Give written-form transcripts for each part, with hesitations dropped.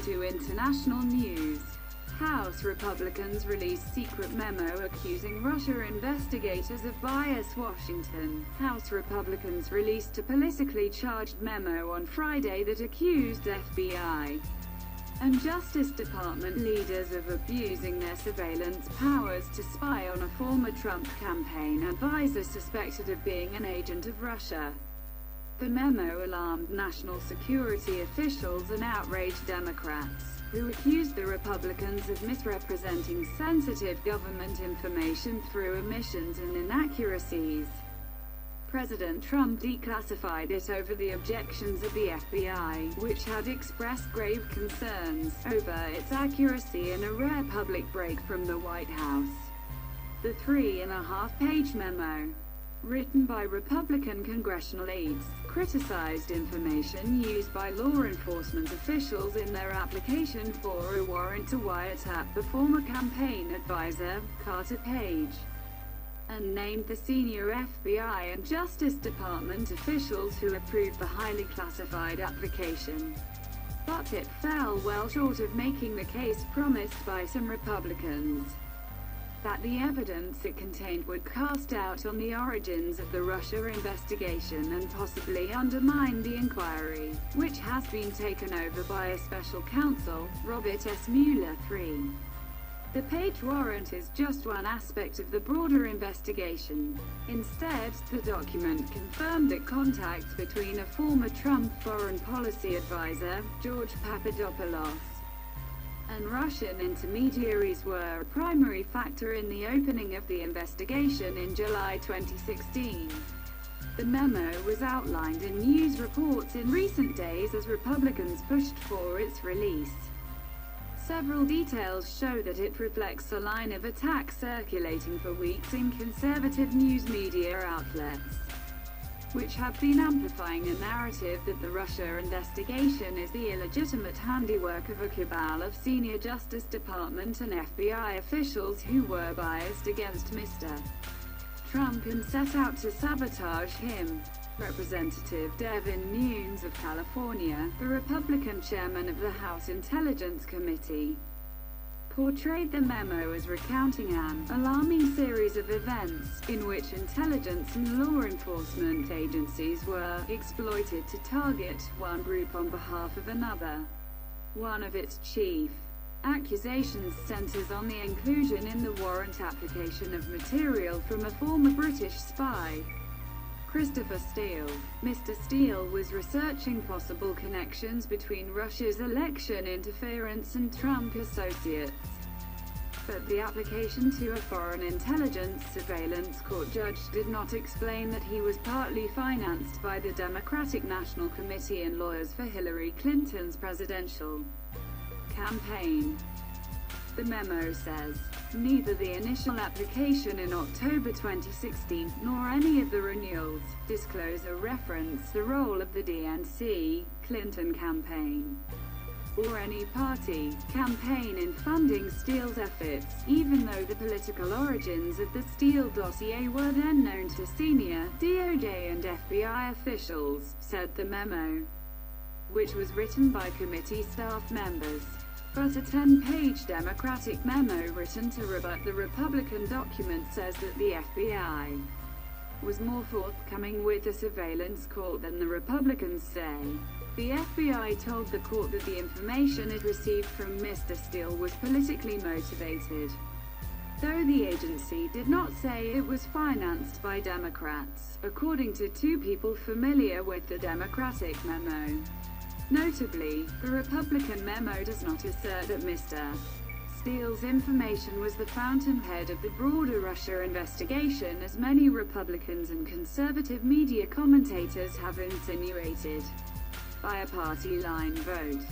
according to international news. House Republicans released secret memo accusing Russia investigators of bias. Washington. House Republicans released a politically charged memo on Friday that accused FBI and Justice Department leaders of abusing their surveillance powers to spy on a former Trump campaign advisor suspected of being an agent of Russia. The memo alarmed national security officials and outraged Democrats, who accused the Republicans of misrepresenting sensitive government information through omissions and inaccuracies. President Trump declassified it over the objections of the FBI, which had expressed grave concerns over its accuracy in a rare public break from the White House. The 3.5-page memo, written by Republican congressional aides, criticized information used by law enforcement officials in their application for a warrant to wiretap the former campaign advisor, Carter Page, and named the senior FBI and Justice Department officials who approved the highly classified application. But it fell well short of making the case promised by some Republicans, that the evidence it contained would cast doubt on the origins of the Russia investigation and possibly undermine the inquiry, which has been taken over by a special counsel, Robert S. Mueller III. The Page warrant is just one aspect of the broader investigation. Instead, the document confirmed that contacts between a former Trump foreign policy advisor, George Papadopoulos, and Russian intermediaries were a primary factor in the opening of the investigation in July 2016. The memo was outlined in news reports in recent days as Republicans pushed for its release. Several details show that it reflects a line of attack circulating for weeks in conservative news media outlets, which have been amplifying a narrative that the Russia investigation is the illegitimate handiwork of a cabal of senior Justice Department and FBI officials who were biased against Mr. Trump and set out to sabotage him. Representative Devin Nunes of California, the Republican chairman of the House Intelligence Committee, portrayed the memo as recounting an alarming series of events, in which intelligence and law enforcement agencies were exploited to target one group on behalf of another. One of its chief accusations centers on the inclusion in the warrant application of material from a former British spy, Christopher Steele. Mr. Steele was researching possible connections between Russia's election interference and Trump associates. But the application to a foreign intelligence surveillance court judge did not explain that he was partly financed by the Democratic National Committee and lawyers for Hillary Clinton's presidential campaign. The memo says, neither the initial application in October 2016, nor any of the renewals, disclose or reference the role of the DNC, Clinton campaign, or any party campaign in funding Steele's efforts, even though the political origins of the Steele dossier were then known to senior DOJ and FBI officials, said the memo, which was written by committee staff members. But a 10-page Democratic memo written to rebut the Republican document says that the FBI was more forthcoming with the surveillance court than the Republicans say. The FBI told the court that the information it received from Mr. Steele was politically motivated, though the agency did not say it was financed by Democrats, according to two people familiar with the Democratic memo. Notably, the Republican memo does not assert that Mr. Steele's information was the fountainhead of the broader Russia investigation, as many Republicans and conservative media commentators have insinuated. By a party-line vote,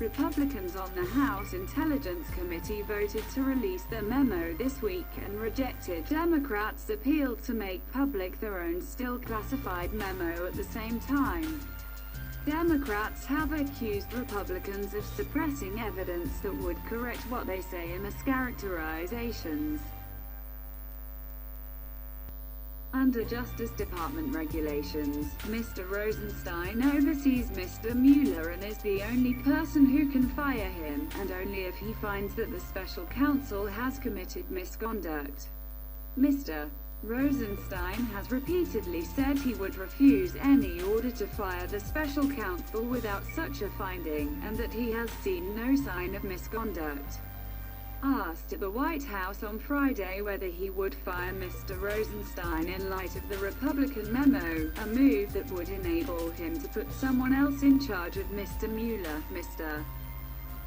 Republicans on the House Intelligence Committee voted to release the memo this week and rejected Democrats' appeal to make public their own still classified memo at the same time. Democrats have accused Republicans of suppressing evidence that would correct what they say are mischaracterizations. Under Justice Department regulations, Mr. Rosenstein oversees Mr. Mueller and is the only person who can fire him, and only if he finds that the special counsel has committed misconduct. Mr. Rosenstein has repeatedly said he would refuse any order to fire the special counsel without such a finding, and that he has seen no sign of misconduct. Asked at the White House on Friday whether he would fire Mr. Rosenstein in light of the Republican memo, a move that would enable him to put someone else in charge of Mr. Mueller, Mr.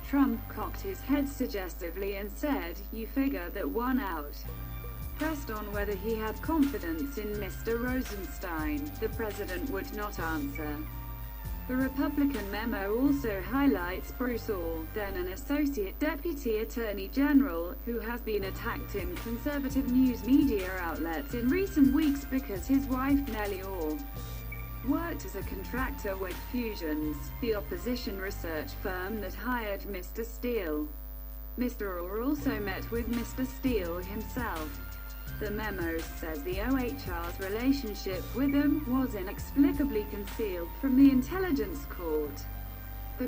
Trump cocked his head suggestively and said, "You figure that one out." Pressed on whether he had confidence in Mr. Rosenstein, the president would not answer. The Republican memo also highlights Bruce Orr, then an Associate Deputy Attorney General, who has been attacked in conservative news media outlets in recent weeks because his wife Nellie Orr worked as a contractor with Fusions, the opposition research firm that hired Mr. Steele. Mr. Orr also met with Mr. Steele himself. The memo says the OHR's relationship with them was inexplicably concealed from the intelligence court. The